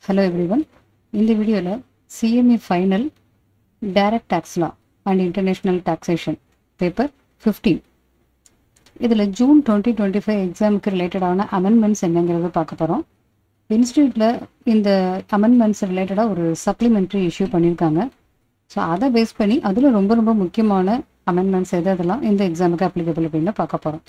Hello everyone. In the video, CME Final Direct Tax Law and International Taxation Paper 15. இதில் June 2025 எக்ஸாமுக்கு ரிலேட்டடான amendments என்னங்கிறத பார்க்க போகிறோம். இன்ஸ்டியூட்டில் இந்த அமெண்ட்மெண்ட்ஸ் ரிலேட்டடாக ஒரு சப்ளிமெண்ட்ரி இஷ்யூ பண்ணியிருக்காங்க. ஸோ அதை பேஸ் பண்ணி அதில் ரொம்ப முக்கியமான அமெண்ட்மெண்ட்ஸ் எதெல்லாம் இந்த எக்ஸாமுக்கு அப்ளிகபிள் அப்படின்னு பார்க்க போகிறோம்.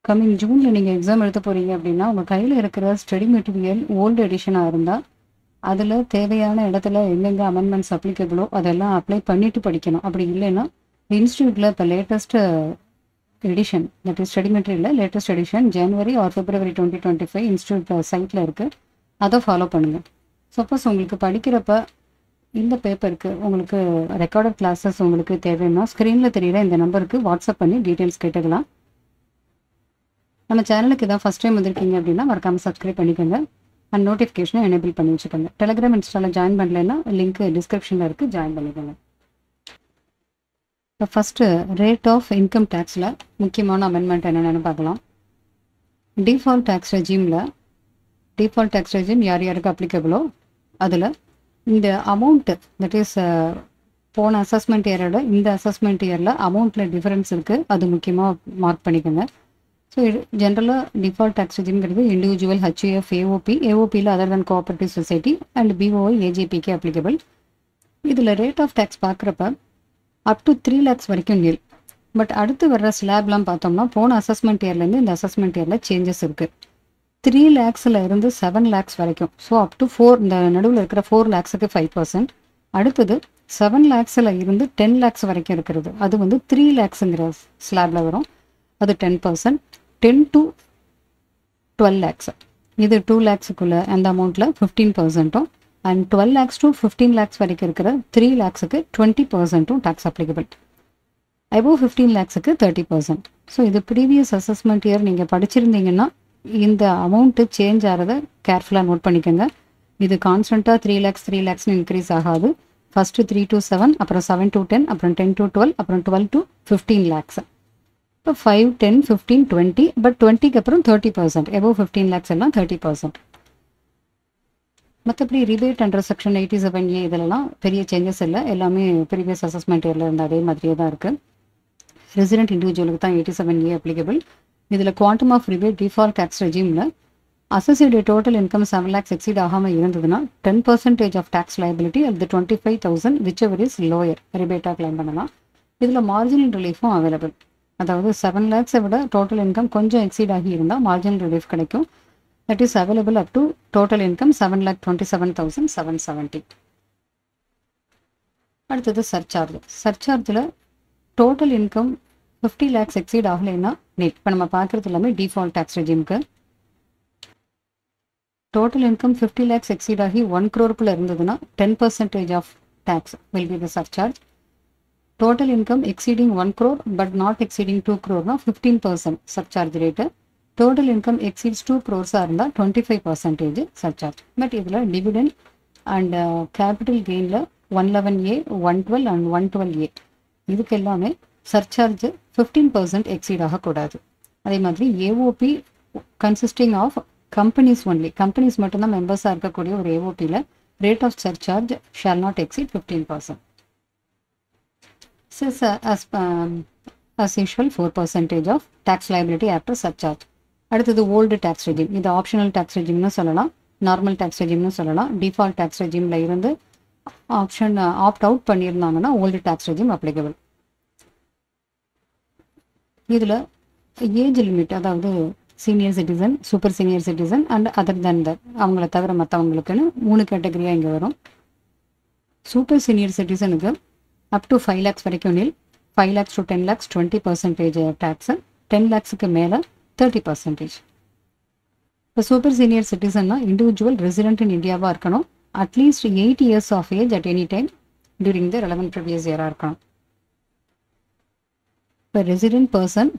கம்மிங் ஜூனில் நீங்கள் எக்ஸாம் எழுத போகிறீங்க அப்படின்னா உங்கள் கையில் இருக்கிற ஸ்டடி மெட்டீரியல் ஓல்டு எடிஷனாக இருந்தால் அதில் தேவையான இடத்துல எங்கெங்கே அமெண்ட்மெண்ட்ஸ் அப்ளிகபிளோ அதெல்லாம் அப்ளை பண்ணிவிட்டு படிக்கணும். அப்படி இல்லைன்னா இன்ஸ்டியூட்டில் இப்போ latest edition that is study மெட்டீரியலில் லேட்டஸ்ட் எடிஷன் ஜனவரி ஆர் February 2025 இன்ஸ்டியூட் சைட்டில் இருக்குது. அதை ஃபாலோ பண்ணுங்கள். சப்போஸ் உங்களுக்கு படிக்கிறப்ப இந்த பேப்பருக்கு உங்களுக்கு ரெக்கார்டட் கிளாஸஸ் உங்களுக்கு தேவைன்னா ஸ்க்ரீனில் தெரிகிற இந்த நம்பருக்கு வாட்ஸ்அப் பண்ணி டீட்டெயில்ஸ் கேட்டுக்கலாம். நம்ம சேனலுக்கு இதான் ஃபஸ்ட் டைம் வந்திருக்கீங்க அப்படின்னா மறக்காமல் சப்ஸ்கிரைப் பண்ணிக்கோங்க அண்ட் நோட்டிஃபிகேஷனை எனேபிள் பண்ணி வச்சுக்கோங்க. டெலிகிராம் இன்ஸ்டாவில் ஜாயின் பண்ணலைன்னா லிங்க் டிஸ்கிரிப்ஷனில் இருக்குது, ஜாயின் பண்ணிக்கோங்க. இப்போ ஃபஸ்ட்டு ரேட் ஆஃப் இன்கம் டேக்ஸில் முக்கியமான அமெண்ட்மெண்ட் என்னென்னு பார்க்கலாம். டிஃபால்ட் டேக்ஸ் ரெஜிம் யார் யாருக்கு அப்ளிகபிளோ அதில் இந்த அமௌண்ட்டு தட் இஸ் போன அசஸ்மெண்ட் இயரோட இந்த அசஸ்மெண்ட் இயரில் அமௌண்ட்டில் டிஃப்ரென்ஸ் இருக்குது, அது முக்கியமாக மார்க் பண்ணிக்கோங்க. ஸோ ஜென்ரலாக டிஃபால்ட் டேக்ஸ் ரெஜிம்ங்கிறது இண்டிவிஜுவல் HUF ஏஓபியில் other than cooperative society and BOI AJPக்கு அப்ளிகபிள். இதில் ரேட் ஆஃப் டேக்ஸ் பார்க்குறப்ப அப் டு 3 lakhs வரைக்கும் நில். பட் அடுத்து வர்ற ஸ்லாப்லாம் பார்த்தோம்னா போன அசஸ்மெண்ட் இயர்லேருந்து இந்த அசஸ்மெண்ட் இயரில் சேஞ்சஸ் இருக்குது. 3 lakhsல இருந்து 7 lakhs வரைக்கும். ஸோ அப் டு 4 இந்த நடுவில் இருக்கிற 4 lakhsக்கு 5%. அடுத்தது 7 lakhsல இருந்து 10 lakhs வரைக்கும் இருக்கிறது அது வந்து 3 lakhsங்கிற ஸ்லாபில் வரும், அது 10%. 10 to 12 lakhs இது 2 lakhsக்குள்ளே அந்த அமௌண்ட்டில் 15%, அண்ட் 12 lakhs to 15 lakhs வரைக்கும் இருக்கிற 3 lakhsக்கு 20% டேக்ஸ் அப்ளிகபிள். அபோவ் 15 lakhsக்கு 30%. ஸோ இது ப்ரீவியஸ் அசஸ்மெண்ட் இயர் நீங்கள் படிச்சிருந்தீங்கன்னா இந்த அமௌண்ட்டு சேஞ்ச் ஆகிறத கேர்ஃபுல்லாக நோட் பண்ணிக்கோங்க. இது கான்ஸ்டண்ட்டாக 3 lakhsன்னு இன்க்ரீஸ் ஆகாது. ஃபஸ்ட்டு 3 to 7, அப்புறம் 7 to 10, அப்புறம் 10 to 12, அப்புறம் 12 to 15 lakhs. இப்போ 5, 10, 15, 20, பட் 20க்கு அப்புறம் 30%, எபோவ் 15 lakhs எல்லாம் 30%. மற்றபடி ரிபேட் அண்டர் செக்ஷன் 87A இதெல்லாம் பெரிய சேஞ்சஸ் இல்லை, எல்லாமே ப்ரீவியஸ் அசஸ்மெண்ட் இயரில் இருந்த அதே மாதிரியே தான் இருக்குது. ரெசிடென்ட் இண்டிவிஜுவலுக்கு தான் 87A அப்ளிகபிள். இதில் quantum of rebate default tax ரெஜிமில் associated total income 7 lakhs exceed ஆகாமல் இருந்ததுன்னா 10% ஆஃப் டேக்ஸ் லைபிலிட்டி அது 25,000 விச்எவர் இஸ் லோயர் ரிபேட்டாக கிளைம் பண்ணலாம். இதில் மார்ஜினல் ரிலீஃபும் அவைலபிள். அதாவது 7 lakhsை விட டோட்டல் இன்கம் கொஞ்சம் எக்ஸீட் ஆகி இருந்தால் மார்ஜினல் ரிலீஃப் கிடைக்கும். That is available up to total income 7,27,770. அடுத்தது சர்சார்ஜில் டோட்டல் இன்கம் 50 lakhs எக்ஸீட் ஆகலைன்னா நெட். இப்போ நம்ம பார்க்குறது எல்லாமே டிஃபால்ட் டேக்ஸ் ரெஜிம்க்கு. டோட்டல் இன்கம் 50 lakhs எக்ஸீட் ஆகி 1 crore இருந்ததுன்னா 10% of tax will be the surcharge. Total income exceeding 1 crore but not exceeding 2 crore na 15% surcharge rate. Total income exceeds 2 crores இருந்தால் 25% surcharge. But இதில் dividend and capital gainல 111A, 112 and 112A இதுக்கு எல்லாமே surcharge 15% exceed ஆகக்கூடாது. அதே மாதிரி AOP consisting of companies only, companies மட்டும்தான் மெம்பர்ஸாக இருக்கக்கூடிய ஒரு AOPயில் rate of surcharge shall not exceed 15%. This is as usual 4% of tax liability after surcharge. அடுத்தது ஓல்டு டேக்ஸ் ரெஜிம். இது ஆப்ஷனல் டேக்ஸ் ரெஜிம்னு சொல்லலாம், நார்மல் டேக்ஸ் ரெஜிம்னு சொல்லலாம். டிஃபால்ட் டேக்ஸ் ரெஜிமில் இருந்து ஆப்ஷன் ஆப்ட் அவுட் பண்ணியிருந்தாங்கன்னா ஓல்டு டேக்ஸ் ரெஜிம் அப்ளிகபிள். இதில் ஏஜ் லிமிட், அதாவது senior citizen, super senior citizen and other than that அவங்கள தவிர மற்றவங்களுக்குன்னு 3 கேட்டகரியாக இங்கே வரும். சூப்பர் சீனியர் சிட்டிசனுக்கு அப் டு 5 lakhs வரைக்கும் நில், 5 lakhs to 10 lakhs 20% டேக்ஸு, 10 lakhsக்கு மேலே 30%. இப்போ சூப்பர் சீனியர் சிட்டிசன்னா இண்டிவிஜுவல் ரெசிடென்ட் இன் இந்தியாவாக இருக்கணும், at least 8 years of age at any time during the relevant previous இயராக இருக்கணும். இப்போ resident person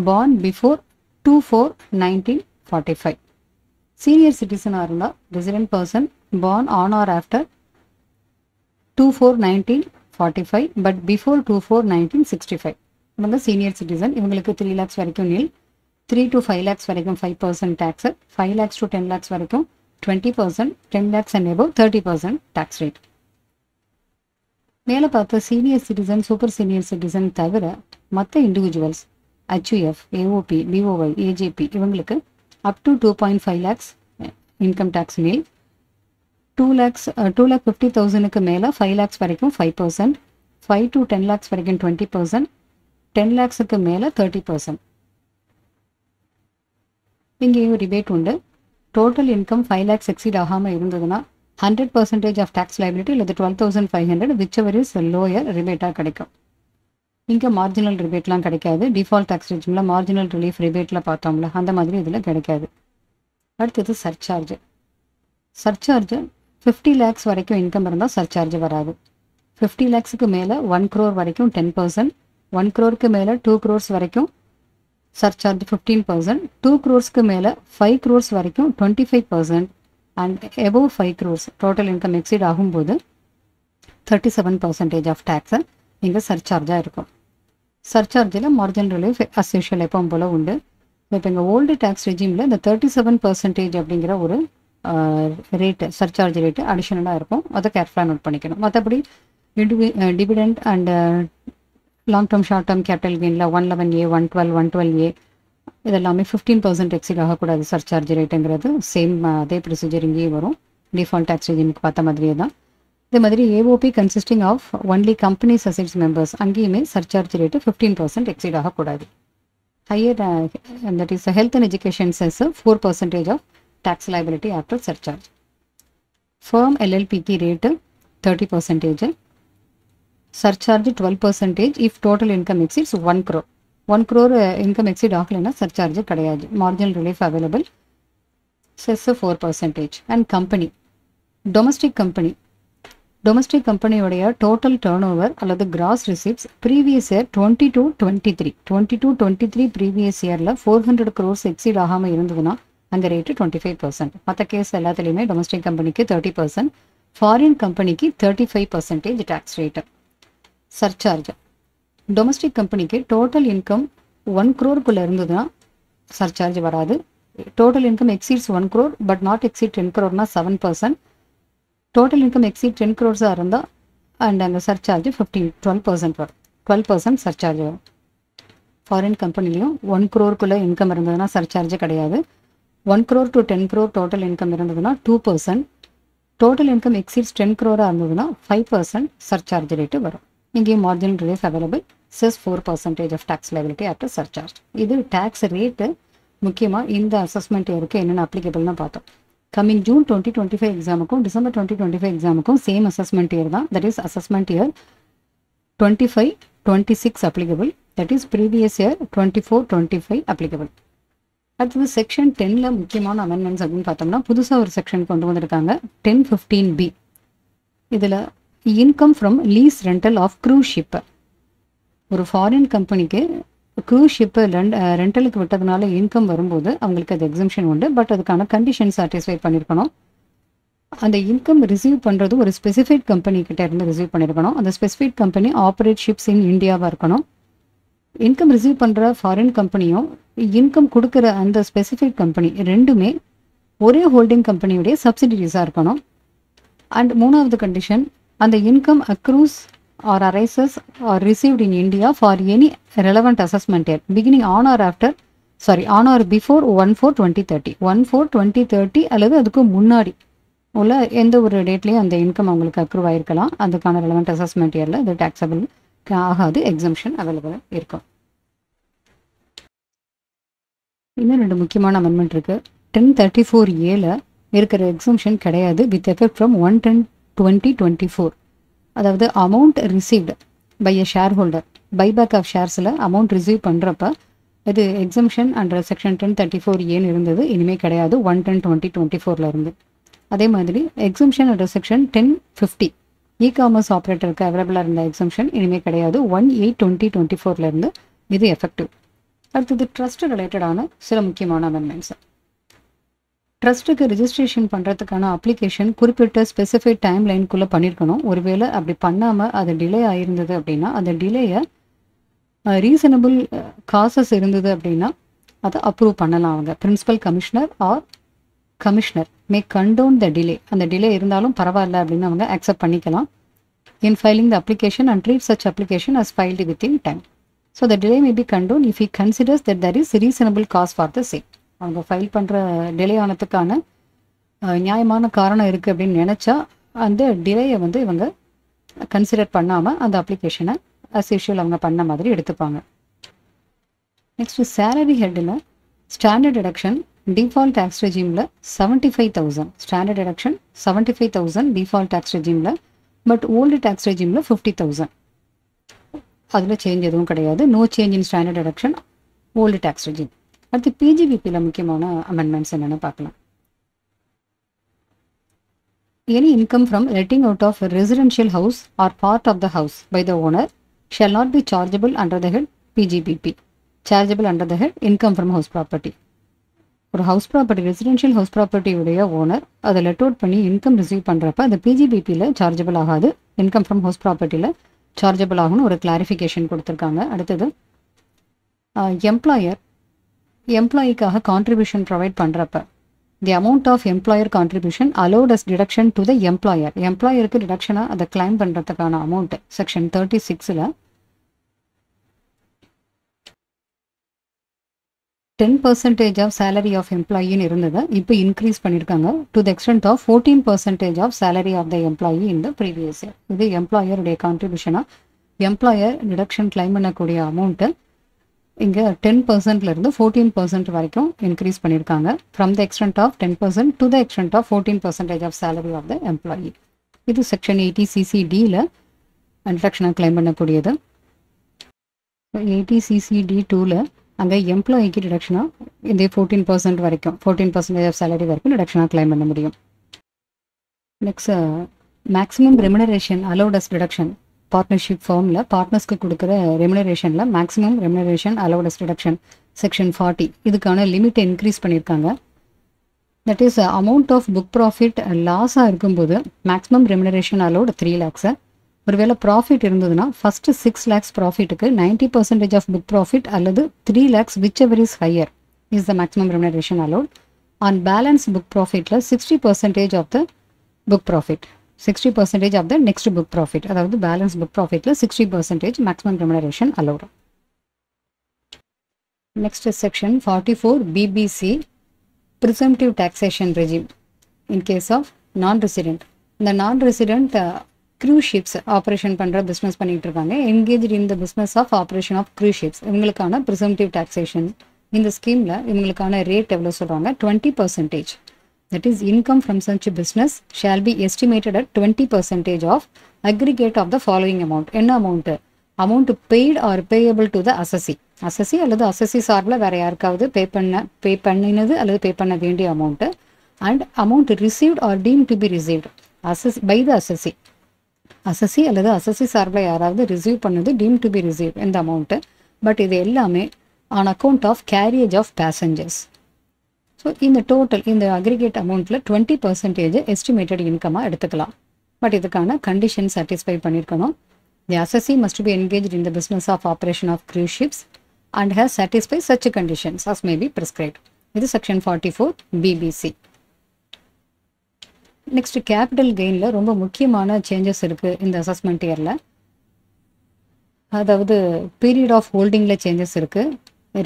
born before 2/4/1945. Senior சிட்டிசனாக இருந்தால் resident person born on or after 2/4/1945 but before 2/4/1965. இவங்க சீனியர் சிட்டிசன், இவங்களுக்கு 3 lakhs வரைக்கும் நில், 3 to 5 lakhs வரைக்கும் 5% tax, 5 lakhs to 10 lakhs வரைக்கும் 20%, 10 lakhs and above 30% tax rate. மேலே பார்த்த senior citizen super senior citizen தவிர மற்ற individuals HUF, AOP, BOY, AJP இவங்களுக்கு up to 2.5 lakhs income tax மேல், 2,50,000க்கு மேலே 5 lakhs வரைக்கும் 5%, 5 to 10 lakhs வரைக்கும் 20%, 10 lakhsக்கு மேலே 30%. இங்கேயும் ரிபேட் உண்டு. டோட்டல் இன்கம் 5 lakhs எக்ஸீட் ஆகாமல் இருந்ததுன்னா 100% ஆஃப் டேக்ஸ் லைபிலிட்டி இல்லை 12,500 விச்செவர் இஸ் லோயர் ரிபேட்டாக கிடைக்கும். இங்கே மார்ஜினல் ரிபேட்லாம் கிடைக்காது. டிஃபால்ட் டேக்ஸ் ரெஜிமில் மார்ஜினல் ரிலீஃப் ரிபேட்டில் பார்த்தோம்ல அந்த மாதிரி இதில் கிடைக்காது. அடுத்தது சர்சார்ஜ். சர்சார்ஜ் 50 lakhs வரைக்கும் இன்கம் இருந்தால் சர்சார்ஜ் வராது. 50 lakhsக்கு மேலே 1 crore வரைக்கும் 10%, 1 crore மேலே 2 crores வரைக்கும் சர்சார்ஜ் 15%, 2 crores மேலே 5 crores வரைக்கும் 25%, and above 5 crores total income exceed ஆகும்போது 37% ஆஃப் டேக்ஸை இங்கே சர்சார்ஜாக இருக்கும். சர்சார்ஜில் மார்ஜினல் ரிலீஃப் அஸ் யூஷுவல் எப்பவும் போல் உண்டு. இப்போ எங்கள் ஓல்டு டேக்ஸ் ரெஜிமில் இந்த 37% அப்படிங்கிற ஒரு ரேட்டு சர்சார்ஜ் ரேட்டு அடிஷனலாக இருக்கும். அதை கேர்ஃபுல்லாக நோட் பண்ணிக்கணும். மற்றபடி dividend and long term short term capital கெயினில் 111A, 112, 112A இதெல்லாமே 15% எக்ஸீட் ஆகக்கூடாது சர்சார்ஜ் ரேட்டுங்கிறது. சேம் அதே ப்ரொசீஜர் இங்கேயும் வரும். டிஃபால்ட் டேக்ஸ் ரெஜிமுக்கு பார்த்த மாதிரியே தான். இதே மாதிரி AOP consisting of only companies assets members அங்கேயுமே சர்சார்ஜ் ரேட்டு 15% எக்ஸீட் ஆகக்கூடாது. Higher that is health and education cess 4% of tax liability after surcharge. Firm எல்எல்பிக்கு rate 30%, surcharge 12% if total income exceeds 1 crore. 1 crore income exceed ஆகலைன்னா surcharge கிடையாது. Marginal relief available. Cess 4%. And company domestic கம்பெனியோடைய total turnover அல்லது gross receipts previous year 22-23 previous இயரில் 400 crores exceed ஆகாமல் இருந்ததுன்னா அங்கே rate 25%. மற்ற கேஸ் எல்லாத்துலேயுமே டொமஸ்டிக் கம்பெனிக்கு 30%, ஃபாரின் கம்பெனிக்கு 35% டேக்ஸ் ரேட்டு. சர்சார்ஜ் டொமஸ்டிக் கம்பெனிக்கு டோட்டல் இன்கம் 1 crore இருந்ததுன்னா சர்சார்ஜ் வராது. Total income exceeds 1 crore but not exceed 10 crore 7%. Total income exceed 10 crores இருந்தால் அண்ட் அங்கே சர்சார்ஜ் 12% வரும். 12% சர்சார்ஜ் வரும். ஃபாரின் கம்பெனிலையும் 1 crore இன்கம் இருந்ததுன்னா சர்சார்ஜ் கிடையாது. 1 crore to 10 crore total income இருந்ததுன்னா 2%, டோட்டல் இன்கம் எக்ஸீட்ஸ் 10 crore இருந்ததுன்னா 5% சர்சார்ஜ் ரேட்டு வரும். இங்கேயும் marginal relief available. Cess 4% of tax liability after surcharge. இது டேக்ஸ் ரேட்டு முக்கியமாக இந்த அசஸ்மெண்ட் இயருக்கு என்னென்ன அப்ளிகபிள்னு பார்த்தோம். கம்மிங் ஜூன் 2025 எக்ஸாமுக்கும் டிசம்பர் 2025 எக்ஸாமுக்கும் சேம் அசஸ்மெண்ட் இயர் தான். That is assessment year 25-26 applicable. That is previous year 24-25 applicable. அடுத்தது செக்ஷன் 10ல் முக்கியமான அமெண்ட்மெண்ட்ஸ் அப்படின்னு பார்த்தோம்னா புதுசாக ஒரு செக்ஷன் கொண்டு வந்திருக்காங்க 1015B. இதில் income from lease rental of cruise ship. ஒரு ஃபாரின் கம்பெனிக்கு க்ரூஸ் ஷிப்பு ரெண்டலுக்கு விட்டதுனால இன்கம் வரும்போது அவங்களுக்கு அது எக்ஸம்ஷன் உண்டு. பட் அதுக்கான கண்டிஷன் சாட்டிஸ்ஃபை பண்ணியிருக்கணும். அந்த இன்கம் ரிசீவ் பண்ணுறது ஒரு ஸ்பெசிஃபைட் கம்பெனி கிட்ட இருந்து ரிசீவ் பண்ணியிருக்கணும். அந்த ஸ்பெசிஃபைட் கம்பெனி ஆப்ரேட் ஷிப்ஸ் இன் இந்தியாவாக இருக்கணும். இன்கம் ரிசீவ் பண்ணுற ஃபாரின் கம்பெனியும் இன்கம் கொடுக்குற அந்த ஸ்பெசிஃபைட் கம்பெனி ரெண்டுமே ஒரே ஹோல்டிங் கம்பெனியுடைய சப்சிடிரிஸாக இருக்கணும். அண்ட் மூணாவது கண்டிஷன், அந்த income அக்ரூஸ் or arises or received in India for any relevant assessment year beginning on or before 1/4/2030 1/4/2030 அல்லது அதுக்கு முன்னாடி உள்ள எந்த ஒரு டேட்லேயும் அந்த இன்கம் அவங்களுக்கு அக்ரூவ் ஆயிருக்கலாம். அதுக்கான ரெலவெண்ட் அசஸ்மெண்ட் இயரில் அது டேக்ஸபிள் ஆகாது, எக்ஸம்ஷன் அவைலபிள் இருக்கும். இன்னும் 2 முக்கியமான அமெண்ட்மெண்ட் இருக்குது. 1034A இருக்கிற எக்ஸம்ஷன் கிடையாது வித் எஃபெக்ட் ஃப்ரம் 1/10/2024. அதாவது amount received by a shareholder buyback of ஷேர்ஸில் அமௌண்ட் ரிசீவ் பண்ணுறப்ப இது எக்ஸம்ஷன் அண்டர் செக்ஷன் 1034A இருந்தது, இனிமேல் கிடையாது 1/10/2024 இருந்து. அதே மாதிரி exemption under section 1050 e commerce ஆப்ரேட்டருக்கு அவைலபிளாக இருந்த எக்ஸம்ஷன் இனிமேல் கிடையாது 1/8/2024 இருந்து இது எஃபெக்டிவ். அடுத்தது ட்ரஸ்ட் ரிலேட்டடான சில முக்கியமான அமெண்ட்மெண்ட்ஸ். ட்ரஸ்ட்டுக்கு ரிஜிஸ்ட்ரேஷன் பண்ணுறதுக்கான அப்ளிகேஷன் குறிப்பிட்ட ஸ்பெசிஃபைட் டைம் லைனுக்குள்ளே பண்ணியிருக்கணும். ஒருவேளை அப்படி பண்ணாமல் அது டிலே ஆகிருந்தது அப்படின்னா அந்த டிலேயை ரீசனபிள் காசஸ் இருந்தது அப்படின்னா அதை அப்ரூவ் பண்ணலாம். அவங்க principal commissioner or commissioner may condone the delay, அந்த டிலே இருந்தாலும் பரவாயில்ல அப்படின்னு அவங்க அக்செப்ட் பண்ணிக்கலாம். In filing the application and treat such application as filed within time. So the delay may be condoned if he considers that there is reasonable cause for the same. அவங்க file பண்ணுற delay ஆனதுக்கான நியாயமான காரணம் இருக்குது அப்படின்னு நினச்சா அந்த டிலேயை வந்து இவங்க கன்சிடர் பண்ணாமல் அந்த அப்ளிகேஷனை அஸ் யூஷுவல் அவங்க பண்ண மாதிரி எடுத்துப்பாங்க. நெக்ஸ்ட் சேலரி ஹெட்டில் ஸ்டாண்டர்ட் டிடக்ஷன் டிஃபால்ட் டேக்ஸ் ரெஜிமில் 75,000, ஸ்டாண்டர்ட் டிடக்ஷன் 75,000 டிஃபால்ட் டேக்ஸ் ரெஜிமில். பட் ஓல்டு டேக்ஸ் ரெஜிமில் 50,000. அதில் சேஞ்ச் எதுவும் கிடையாது. No change in standard deduction old tax regime. அடுத்து பிஜிபிபியில் முக்கியமான அமெண்ட்மெண்ட்ஸ் என்னென்னு பார்க்கலாம். Any income from letting out of residential house or part of the house by the owner shall not be chargeable under the head PGBP. Chargeable under the head income from house property. ஒரு house property, residential house ப்ராப்பர்ட்டியுடைய owner அதை let out பண்ணி income receive பண்ணுறப்ப அது பிஜிபிபியில் chargeable ஆகாது, income from house ப்ராப்பர்ட்டியில் chargeable ஆகும்னு ஒரு கிளாரிஃபிகேஷன் கொடுத்துருக்காங்க. அடுத்தது எம்ப்ளாயிக்காக கான்ட்ரிபியூஷன் ப்ரொவைட் பண்ணுறப்ப the amount of employer contribution allowed as deduction to the employer. எம்ப்ளாயருக்கு டிடக்ஷனாக அதை கிளைம் பண்ணுறதுக்கான amount section 36 10% of salary of எம்ப்ளாயின்னு இருந்ததை இப்போ இன்க்ரீஸ் பண்ணியிருக்காங்க to the extent of 14% of salary of the employee in the previous year. இது எம்ப்ளாயருடைய கான்ட்ரிபியூஷனாக எம்ப்ளாயர் டிடக்ஷன் கிளைம் பண்ணக்கூடிய அமௌண்ட்டு இங்கே 10%லேருந்து 14% வரைக்கும் இன்க்ரீஸ் பண்ணியிருக்காங்க. From the extent of 10% to the extent of 14% of salary of the employee. இது section 80CC-Dயில் டிடக்ஷனாக கிளைம் பண்ணக்கூடியது. 80CC-D2ல் அங்கே எம்ப்ளாயிக்கு டிடக்ஷனாக இந்த 14% வரைக்கும் 14% ஆஃப் சேலரி வரைக்கும் டிடக்ஷனாக கிளைம் பண்ண முடியும். Next maximum remuneration allowed as deduction. Partnership ஃபார்மில் பார்ட்னர்ஸ்க்கு கொடுக்குற ரெமுனரேஷனில் maximum remuneration allowed as deduction section 40 இதுக்கான லிமிட்டை இன்க்ரீஸ் பண்ணியிருக்காங்க. That is amount of book profit லாஸாக இருக்கும்போது மேக்ஸிமம் ரெமுனரேஷன் அலோட் 3 lakhs. ஒருவேளை ப்ராஃபிட் இருந்ததுன்னா ஃபஸ்ட்டு 6 lakhs ப்ராஃபிட்டுக்கு 90% ஆஃப் புக் ப்ராஃபிட் அல்லது 3 lakhs whichever is higher is the maximum remuneration allowed. On balance book ப்ராஃபிட்டில் 60% of the book profit 60% of the next book profit, அதாவது balance book ப்ராஃபிட்டில் 60% maximum remuneration allowed. Next section 44 BBC presumptive taxation regime in case of non resident. இந்த non resident cruise ships operation பண்ணுற business பண்ணிகிட்டு இருக்காங்க. Engage in the business of operation of cruise ships. இவங்களுக்கான presumptive taxation இந்த ஸ்கீமில் இவங்களுக்கான rate எவ்வளோ சொல்கிறாங்க? 20%. That is income from such business shall be estimated at 20% of aggregate of the following amount. என்ன amount? Amount paid or payable to the assessee அல்லது assessee சார்பில் வேறு யாருக்காவது பே பண்ணினது அல்லது பே பண்ண வேண்டிய amount. And amount received or deemed to be received by the assessee அல்லது அசசி சார்பில் யாராவது ரிசீவ் பண்ணது டீம் டு பி ரிசீவ் இந்த அமௌண்ட்டு. பட் இது எல்லாமே on account of carriage of passengers. So இந்த டோட்டல் இந்த அக்ரிகேட் அமௌண்ட்டில் 20% எஸ்டிமேட்டட் இன்கமாக எடுத்துக்கலாம். பட் இதுக்கான கண்டிஷன் சாட்டிஸ்ஃபை பண்ணியிருக்கணும். The assessee must be engage in the business of operation of cruise ships and has satisfy such conditions as may be prescribed. இது section 44 BBC. Next capital கெயினில் ரொம்ப முக்கியமான changes இருக்குது இந்த assessment இயரில். அதாவது பீரியட் ஆஃப் ஹோல்டிங்கில் சேஞ்சஸ் இருக்குது.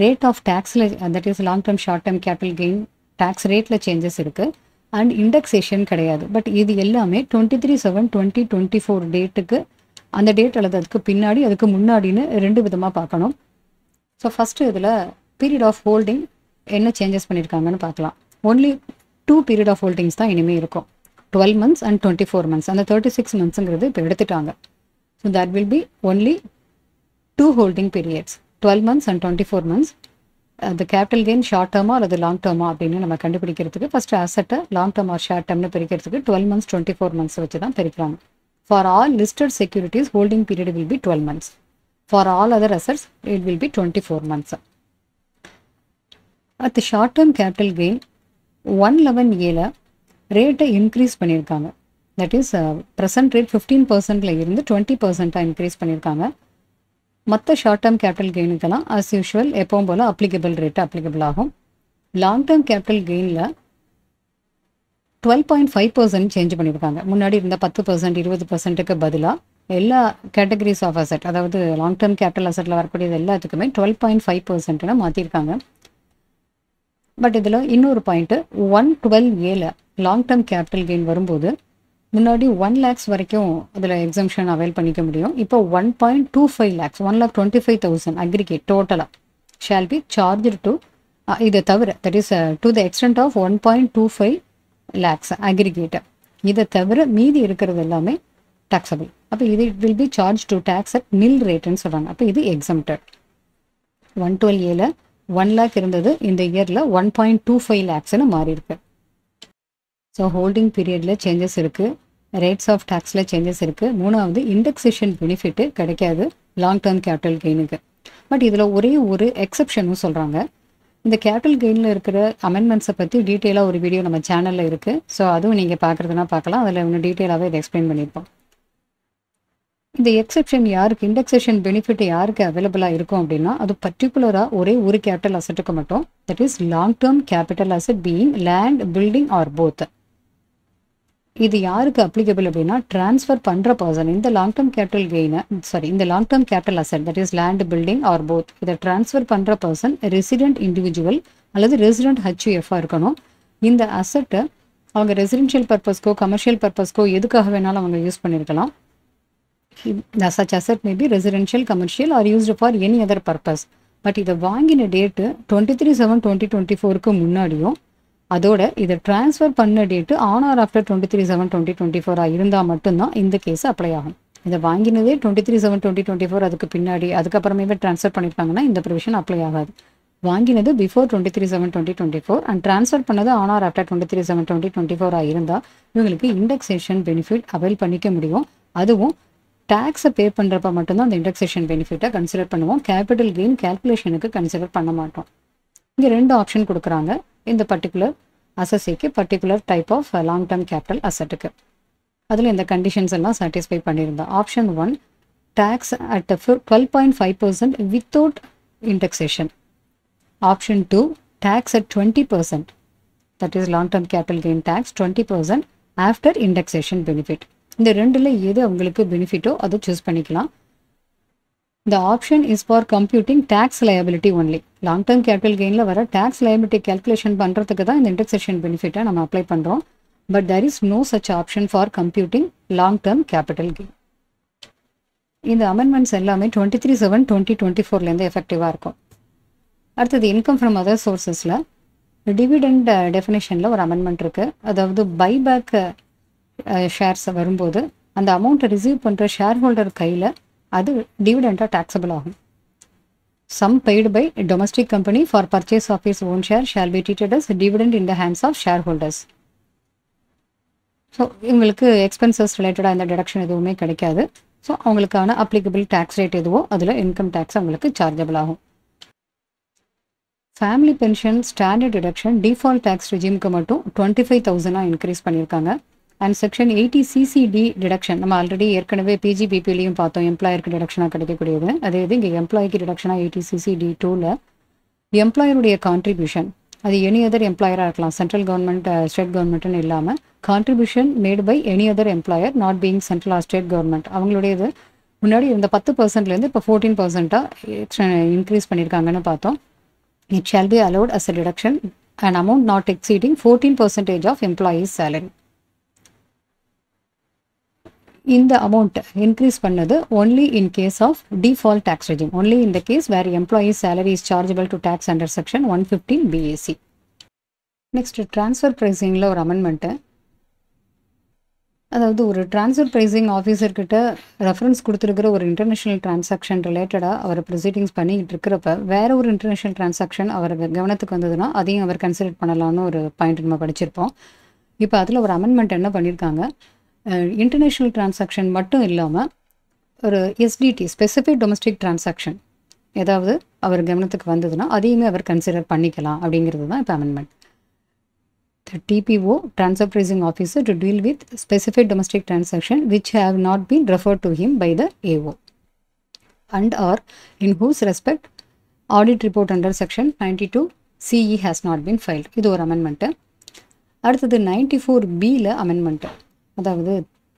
ரேட் ஆஃப் டேக்ஸில் that is long term short term capital gain tax ரேட்டில் சேஞ்சஸ் இருக்குது. அண்ட் இண்டெக்ஸேஷன் கிடையாது. பட் இது எல்லாமே 23/7/2024 டேட்டுக்கு அந்த டேட் அல்லது அதுக்கு பின்னாடி அதுக்கு முன்னாடின்னு 2 விதமாக பார்க்கணும். ஸோ ஃபஸ்ட்டு இதில் பீரியட் ஆஃப் ஹோல்டிங் என்ன சேஞ்சஸ் பண்ணியிருக்காங்கன்னு பார்க்கலாம். ஒன்லி 2 பீரியட் ஆஃப் ஹோல்டிங்ஸ் தான் இனிமேல் இருக்கும். 12 months and 24 months. அந்த 36 monthsங்கிறது இப்போ எடுத்துட்டாங்க. So that will be only 2 holding periods, 12 months and 24 months. The capital gain short டேர்மா அல்லது லாங் டேர்மா அப்படின்னு நம்ம கண்டுபிடிக்கிறதுக்கு ஃபர்ஸ்ட் அசட்டை லாங் டேர்ம் ஆர் ஷார்ட் டேர்ம்னு பிரிக்கிறதுக்கு 12 months 24 months வச்சு தான் பிரிக்கிறாங்க. For all listed securities holding period will be 12 months. For all other assets it will be 24 months. At short term capital gain 111A ரேட்டை இன்க்ரீஸ் பண்ணியிருக்காங்க. That is present rate 15%ல் இருந்து 20% increase பண்ணியிருக்காங்க. மற்ற short term capital கெயினுக்கெல்லாம் as usual எப்பவும் போல் applicable rate applicable ஆகும். Long term capital கெயினில் 12.5% change பண்ணியிருக்காங்க. முன்னாடி இருந்த 10% 20%க்கு பதிலாக எல்லா கேட்டகரிஸ் ஆஃப் அசெட், அதாவது லாங் டேர்ம் கேபிட்டல் அசெட்டில் வரக்கூடியது எல்லாத்துக்குமே 12.5% மாற்றிருக்காங்க. பட் இதில் இன்னொரு point 112A long term capital gain வரும்போது முன்னாடி 1 lakhs வரைக்கும் அதில் எக்ஸம்ஷன் அவைல் பண்ணிக்க முடியும். இப்போ 1.25 lakhs 1,25,000 அக்ரிகேட் டோட்டலாக ஷால் பி சார்ஜ் டு இதை தவிர that is to the extent of 1.25 lakhs aggregate. இதை தவிர மீதி இருக்கிறது எல்லாமே டாக்ஸபிள். அப்போ இது will be charge to tax at nil ரேட்டுன்னு சொல்கிறாங்க. அப்போ இது எக்ஸம்டட். 112A 1 lakh இருந்தது, இந்த இயரில் 1.25 lakhsன்னு மாறி இருக்கு. ஸோ ஹோல்டிங் பீரியடில் சேஞ்சஸ் இருக்குது, ரேட்ஸ் ஆஃப் டேக்ஸில் சேஞ்சஸ் இருக்குது. மூணாவது இண்டெக்ஸேஷன் பெனிஃபிட்டு கிடைக்காது லாங் டேர்ம் கேபிட்டல் கெயினுக்கு. பட் இதில் ஒரே ஒரு எக்ஸப்ஷனும் சொல்கிறாங்க. இந்த கேபிட்டல் கெயினில் இருக்கிற அமெண்ட்மெண்ட்ஸை பற்றி டீட்டெயிலாக ஒரு வீடியோ நம்ம சேனலில் இருக்குது. ஸோ அதுவும் நீங்கள் பார்க்குறதுனா பார்க்கலாம். அதில் இன்னும் டீட்டெயிலாகவே இதை எக்ஸ்பிளைன் பண்ணியிருப்போம். இந்த எக்ஸெப்ஷன் யாருக்கு, இண்டெக்ஸேஷன் பெனிஃபிட் யாருக்கு அவைலபிளாக இருக்கும் அப்படின்னா அது பர்டிகுலராக ஒரே ஒரு கேபிட்டல் அசெட்டுக்கு மட்டும். That is long term capital asset being land building or both. இது யாருக்கு அப்ளிகபிள் அப்படின்னா ட்ரான்ஸ்ஃபர் பண்ணுற பர்சன் இந்த லாங் டேர்ம் கேபிட்டல் கெயினை இந்த long term capital asset that is land building or both இதை ட்ரான்ஸ்ஃபர் பண்ணுற பர்சன் ரெசிடென்ட் இண்டிவிஜுவல் அல்லது ரெசிடென்ட் HUF-ஆக இருக்கணும். இந்த அசெட்டை அவங்க ரெசிடென்ஷியல் பர்பஸ்க்கோ கமர்ஷியல் பர்பஸ்க்கோ எதுக்காக வேணாலும் அவங்க யூஸ் பண்ணியிருக்கலாம். such asset may be residential, commercial or used for any other purpose. But இதை வாங்கின டேட்டு 23/7/2024க்கு முன்னாடியும் அதோட இதை ட்ரான்ஸ்ஃபர் பண்ண டேட்டு ஆன் ஆர் ஆஃப்டர் 23/7/2024 இருந்தால் மட்டும்தான் இந்த கேஸ் அப்ளை ஆகும். இதை வாங்கினதே 23/7/2024 அதுக்கு பின்னாடி அதுக்கப்புறமே ட்ரான்ஸ்ஃபர் பண்ணியிருக்காங்கன்னா இந்த ப்ரொவிஷன் அப்ளை ஆகாது. வாங்கினது பிஃபோர் 23/7/2024 அண்ட் ட்ரான்ஸ்ஃபர் பண்ணது ஆன் ஆர் ஆஃப்டர் 23/7/2024 இருந்தால் இவங்களுக்கு இண்டெக்ஸேஷன் பெனிஃபிட் அவைல் பண்ணிக்க முடியும். அதுவும் டேக்ஸை பே பண்ணுறப்ப மட்டும்தான் அந்த இண்டெக்ஸேஷன் பெனிஃபிட்டை கன்சிடர் பண்ணுவோம். கேபிட்டல் கெயின் கேல்குலேஷனுக்கு கன்சிடர் பண்ண மாட்டோம். இங்கே 2 ஆப்ஷன் கொடுக்குறாங்க இந்த பர்டிகுலர் அசஸிக்கு, particular type of long term capital அசெட்டுக்கு. அதில் இந்த கண்டிஷன்ஸ் எல்லாம் சாட்டிஸ்ஃபை பண்ணியிருந்தா option 1 tax at 12.5% without indexation. Option 2 tax at 20%, that is long term capital gain tax 20% after indexation benefit. இந்த ரெண்டில் எது அவங்களுக்கு பெனிஃபிட்டோ அதை சூஸ் பண்ணிக்கலாம். இந்த option is for computing tax liability only. Long term capital கெயினில் வர டேக்ஸ் லயபிலிட்டி கேல்குலேஷன் பண்ணுறதுக்கு தான் இந்த இண்டெக்ஸேஷன் பெனிஃபிட்டை நம்ம அப்ளை பண்ணுறோம். But there is no such option for computing long term capital gain. இந்த அமெண்ட்மெண்ட்ஸ் எல்லாமே 23/7/2024 எஃபெக்டிவாக இருக்கும். அடுத்தது இன்கம் ஃப்ரம் அதர் சோர்ஸஸில் டிவிடெண்ட் டெஃபினேஷனில் ஒரு அமெண்ட்மெண்ட் இருக்குது. அதாவது பைபேக் ஷேர்ஸ் வரும்போது அந்த அமௌண்ட்டை ரிசீவ் பண்ணுற ஷேர் ஹோல்டர் கையில் அது டிவிடெண்டாக டாக்ஸபிள் ஆகும். Sum paid by domestic company for purchase of its own share shall be treated as dividend in the hands of shareholders. So இவங்களுக்கு எக்ஸ்பென்சஸ் ரிலேட்டடாக இந்த டிடக்ஷன் எதுவுமே கிடைக்காது. ஸோ அவங்களுக்கான அப்ளிகபிள் டேக்ஸ் ரேட் எதுவோ அதில் இன்கம் டேக்ஸ் அவங்களுக்கு chargeable ஆகும். Family pension standard deduction default tax ரெஜிமுக்கு மட்டும் 25,000 இன்க்ரீஸ் பண்ணியிருக்காங்க. அண்ட் செக்ஷன் 80CCD டிடக்ஷன் நம்ம ஆல்ரெடி ஏற்கனவே PGBPலையும் பார்த்தோம், எம்ப்ளாயருக்கு டிடக்ஷனாக கிடைக்கக்கூடியது. அதே இது இங்கே எம்ப்ளாய்க்கு டிடக்ஷனாக 80CCD2ல் எம்ப்ளாயருடைய கான்ட்ரிபியூஷன் அது எனி அதர் எம்ப்ளாயராக இருக்கலாம், சென்ட்ரல் கவர்மெண்ட் ஸ்டேட் கவர்மெண்ட்னு இல்லாமல் contribution made by any other employer not being central or state government அவங்களுடையது முன்னாடி இருந்த 10%லேருந்து இப்போ 14%ஆக இன்க்ரீஸ் பண்ணியிருக்காங்கன்னு பார்த்தோம். It shall be allowed as a deduction and amount not exceeding 14% of employee's salary. இந்த அமௌண்ட் இன்க்ரீஸ் பண்ணது only in case of default tax regime, only in the case where employee's salary is chargeable to tax under section 115 BAC. Next transfer ப்ரைஸிங்கில் ஒரு அமெண்ட்மெண்ட்டு. அதாவது ஒரு transfer pricing ஆஃபீஸர்கிட்ட reference கொடுத்துருக்கிற ஒரு international transaction ரிலேட்டடாக அவர் ப்ரொசீடிங்ஸ் பண்ணிக்கிட்டு இருக்கிறப்ப வேற ஒரு இன்டர்நேஷ்னல் டிரான்சாக்ஷன் அவர் கவனத்துக்கு வந்ததுன்னா அதையும் அவர் கன்சிடர் பண்ணலாம்னு ஒரு பாயிண்ட் நம்ம படிச்சிருப்போம். இப்போ அதில் ஒரு அமெண்ட்மெண்ட் என்ன பண்ணியிருக்காங்க, இன்டர்நேஷ்னல் டிரான்சாக்ஷன் மட்டும் இல்லாமல் ஒரு SDT ஸ்பெசிஃபிக் டொமஸ்டிக் டிரான்சாக்ஷன் ஏதாவது அவர் கவனத்துக்கு வந்ததுன்னா அதையுமே அவர் கன்சிடர் பண்ணிக்கலாம் அப்படிங்கிறது தான் இப்போ amendment. The TPO transfer pricing officer to deal with specific domestic transaction which have not been referred to him by the AO. and or in whose respect audit report under section 92 CE has not been filed. இது ஒரு amendment. அடுத்தது 94Bல amendment, அதாவது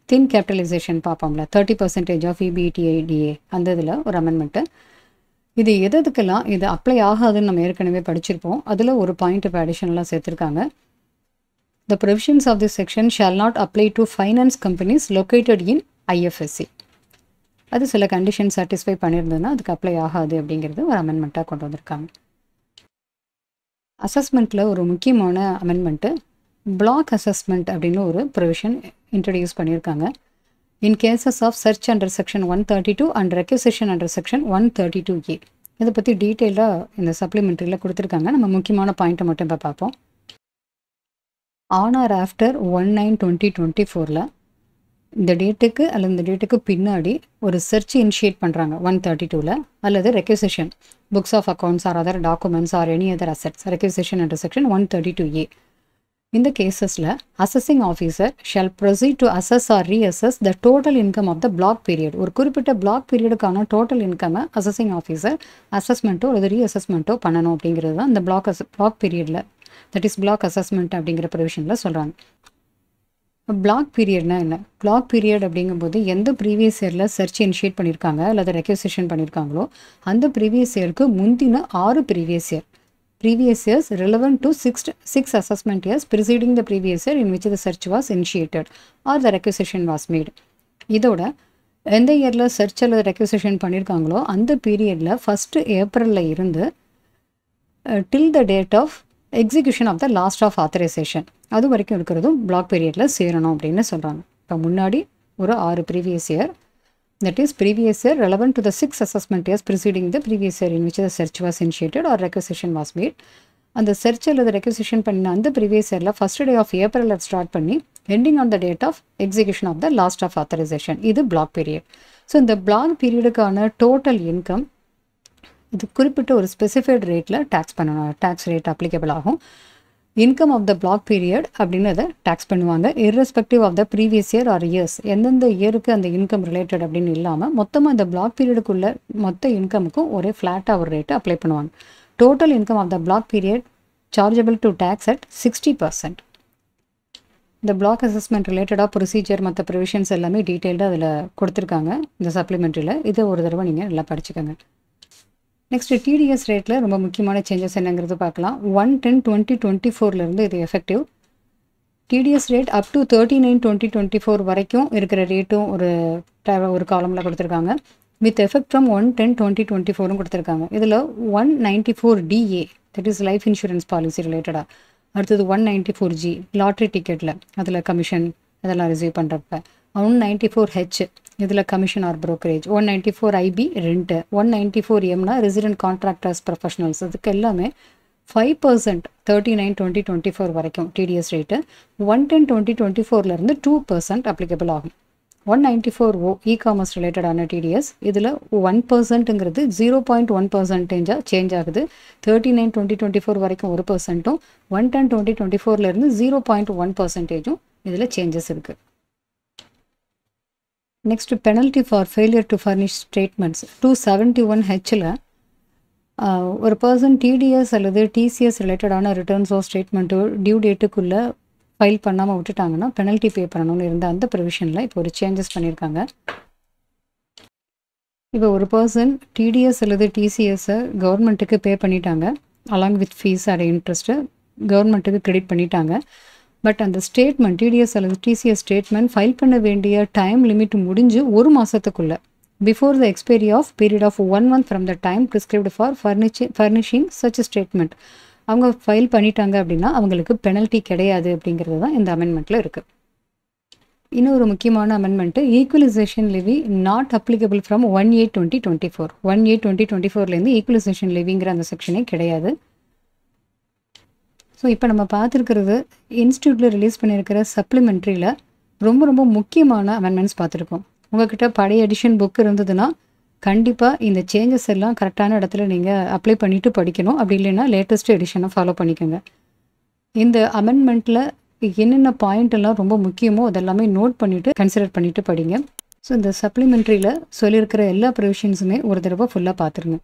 தின் capitalisation பார்ப்போம்ல, 30% of EBITDA அந்த இதில் ஒரு amendment. இது எதுக்கெல்லாம் இது அப்ளை ஆகாதுன்னு நம்ம ஏற்கனவே படிச்சிருப்போம். அதில் ஒரு பாயிண்ட் இப்போ அடிஷனலாக சேர்த்துருக்காங்க. The provisions of this section shall not apply to finance companies located in IFSC. அது சில கண்டிஷன் சாட்டிஸ்ஃபை பண்ணியிருந்ததுன்னா அதுக்கு அப்ளை ஆகாது அப்படிங்கிறது ஒரு அமெண்ட்மெண்ட்டாக கொண்டு வந்திருக்காங்க. அசஸ்மெண்ட்டில் ஒரு முக்கியமான அமெண்ட்மெண்ட்டு பிளாக் அசஸ்மெண்ட் அப்படின்னு ஒரு ப்ரொவிஷன் இன்ட்ரடியூஸ் பண்ணியிருக்காங்க. In cases of search under section 132 and requisition under section 132A. இதை பற்றி டீட்டெயிலாக இந்த சப்ளிமெண்ட்ரியில் கொடுத்துருக்காங்க. நம்ம முக்கியமான பாயிண்ட்டை மட்டும் இப்போ பார்ப்போம். ஆன் ஆர் ஆஃப்டர் 1/9/2024 இந்த டேட்டுக்கு அல்லது இந்த டேட்டுக்கு பின்னாடி ஒரு சர்ச் இனிஷியேட் பண்ணுறாங்க 132ல், அல்லது requisition books of accounts or other documents or any other assets, requisition under section 132A. இந்த கேசஸில் assessing officer shall proceed to assess or reassess the total income of the block period. ஒரு குறிப்பிட்ட block பீரியடுக்கான total இன்கம்மை assessing officer அசஸ்மெண்ட்டோ அல்லது ரீஅசஸ்மெண்ட்டோ பண்ணணும் அப்படிங்கிறது தான் இந்த பிளாக் பீரியடில், தட் இஸ் பிளாக் அசஸ்மெண்ட் அப்படிங்கிற ப்ரொவிஷனில் சொல்கிறாங்க. பிளாக் பீரியட்னா என்ன? பிளாக் பீரியட் அப்படிங்கும்போது எந்த ப்ரீவியஸ் இயரில் சர்ச் இனிஷியேட் பண்ணியிருக்காங்க அல்லது ரெக்யூசிஷன் பண்ணியிருக்காங்களோ அந்த ப்ரீவியஸ் இயருக்கு முந்தின 6 previous years relevant to 6 assessment years preceding the previous year in which the search was initiated or the requisition was made. இதோட எந்த இயரில் சர்ச் அல்லது ரெக்யூசிஷன் பண்ணியிருக்காங்களோ அந்த பீரியடில் 1 ஏப்ரலில் இருந்து till the date of execution of the last of authorization அது வரைக்கும் இருக்கிறதும் பிளாக் பீரியடில் சேரணும் அப்படின்னு சொல்கிறாங்க. இப்போ முன்னாடி ஒரு 6 previous year, that is previous year relevant to the 6 assessment years preceding the previous year in which the search was initiated or requisition was made. அந்த search அல்லது requisition பண்ண அந்த previous yearல first day of April start பண்ணி ending on the date of execution of the last of authorization. இது block period. So இந்த block periodக்கான total income இது குறிப்பிட்ட ஒரு ஸ்பெசிஃபைட் ரேட்டில் டேக்ஸ் பண்ணணும், டேக்ஸ் ரேட் அப்ளிகபிள் ஆகும். Income of the block period அப்படின்னு அதை டேக்ஸ் பண்ணுவாங்க, irrespective of the previous year or years. எந்தெந்த இயருக்கு அந்த இன்கம் ரிலேட்டட் அப்படின்னு இல்லாமல் மொத்தமாக இந்த பிளாக் பீரியடுக்குள்ள மொத்த இன்கமுக்கும் ஒரே ஃப்ளாட்டாக ஒரு ரேட்டு அப்ளை பண்ணுவாங்க. Total income of the block period chargeable to tax at 60%. இந்த பிளாக் அசஸ்மெண்ட் ரிலேட்டடாக ப்ரொசீஜர் மற்ற ப்ரொவிஷன்ஸ் எல்லாமே டீட்டெயில்டாக அதில் கொடுத்துருக்காங்க இந்த சப்ளிமெண்ட்ரியில். இதை ஒரு தடவை நீங்கள் நல்லா படிச்சுக்கோங்க. நெக்ஸ்ட்டு டிடிஎஸ் ரேட்டில் ரொம்ப முக்கியமான சேஞ்சஸ் என்னங்கிறது பார்க்கலாம். 1/10/2024 இது effective. TDS rate up to 39/2024 வரைக்கும் இருக்கிற ரேட்டும் ஒரு காலமில் கொடுத்துருக்காங்க. வித் எஃபெக்ட் ஃப்ரம் 1/10/2024 கொடுத்துருக்காங்க. இதில் 194DA that is life insurance policy ரிலேட்டடாக, அடுத்தது 194G லாட்ரி டிக்கெட்டில் அதில் கமிஷன் அதெல்லாம் ரிசீவ் பண்ணுறப்ப, 194H இதில் commission or brokerage, 194IB rent, 194Mனா ரெசிடென்ட் கான்ட்ராக்டர்ஸ் ப்ரொஃபஷனல்ஸ், அதுக்கு எல்லாமே 5% 39/2024 வரைக்கும் டிடிஎஸ் ரேட்டு. 1/10/2024 2% அப்ளிகபிள் ஆகும். 194O இ-காமர்ஸ் ரிலேட்டடான டிடிஎஸ் இதில் 1%ங்கிறது 0.1% சேஞ்ச் ஆகுது. 39/2024 வரைக்கும் 1%, 1/10/2024 0.1% இதில் சேஞ்சஸ் இருக்குது. Next penalty for failure to furnish statements 271Hல ஒரு பர்சன் டிடிஎஸ் அல்லது டிசிஎஸ் ரிலேட்டடான ரிட்டர்ன்ஸோ ஸ்டேட்மெண்ட்டோ டியூ டேட்டுக்குள்ளே ஃபைல் பண்ணாமல் விட்டுட்டாங்கன்னா பெனல்ட்டி பே பண்ணணும்னு இருந்த அந்த ப்ரொவிஷனில் இப்போ ஒரு சேஞ்சஸ் பண்ணியிருக்காங்க. இப்போ ஒரு பர்சன் டிடிஎஸ் அல்லது டிசிஎஸ்ஸை கவர்மெண்ட்டுக்கு பே பண்ணிட்டாங்க, along with fees and interest கவர்மெண்ட்டுக்கு கிரெடிட் பண்ணிட்டாங்க. பட் அந்த ஸ்டேட்மெண்ட் டிடிஎஸ் அல்லது டிசிஎஸ் ஸ்டேட்மெண்ட் ஃபைல் பண்ண வேண்டிய டைம் லிமிட் முடிஞ்சு 1 மாதத்துக்குள்ளே before the expiry of period of 1 month from the time prescribed for furnishing such statement அவங்க ஃபைல் பண்ணிட்டாங்க அப்படின்னா அவங்களுக்கு பெனல்ட்டி கிடையாது அப்படிங்கிறது தான் இந்த அமெண்ட்மெண்ட்டில் இருக்குது. இன்னொரு முக்கியமான amendment equalisation levy not applicable from 1/8/2024. 1/8/2024 equalisation லெவிங்கிற அந்த செக்ஷனே கிடையாது. ஸோ இப்போ நம்ம பார்த்துருக்கிறது இன்ஸ்டியூட்டில் ரிலீஸ் பண்ணியிருக்கிற சப்ளிமெண்ட்ரியில் ரொம்ப முக்கியமான அமெண்ட்மெண்ட்ஸ் பார்த்துருக்கோம். உங்கள்கிட்ட பழைய எடிஷன் புக் இருந்ததுன்னா கண்டிப்பாக இந்த சேஞ்சஸ் எல்லாம் கரெக்டான இடத்துல நீங்கள் அப்ளை பண்ணிவிட்டு படிக்கணும். அப்படி இல்லைன்னா லேட்டஸ்ட் எடிஷனை ஃபாலோ பண்ணிக்கோங்க. இந்த அமெண்ட்மெண்ட்டில் என்னென்ன பாயிண்ட் எல்லாம் ரொம்ப முக்கியமோ அதெல்லாமே நோட் பண்ணிவிட்டு கன்சிடர் பண்ணிவிட்டு படிங்க. ஸோ இந்த சப்ளிமெண்ட்ரியில் சொல்லியிருக்கிற எல்லா ப்ரொவிஷன்ஸுமே ஒரு தடவை ஃபுல்லாக பார்த்துருங்க.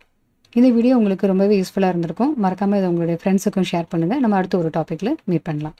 இந்த வீடியோ உங்களுக்கு ரொம்பவே யூஸ்ஃபுல்லாக இருந்திருக்கும். மறக்காமல் இதை உங்களுடைய ஃப்ரெண்ட்ஸுக்கும் ஷேர் பண்ணுங்கள். நம்ம அடுத்த ஒரு டாப்பிக்கில் மீட் பண்ணலாம்.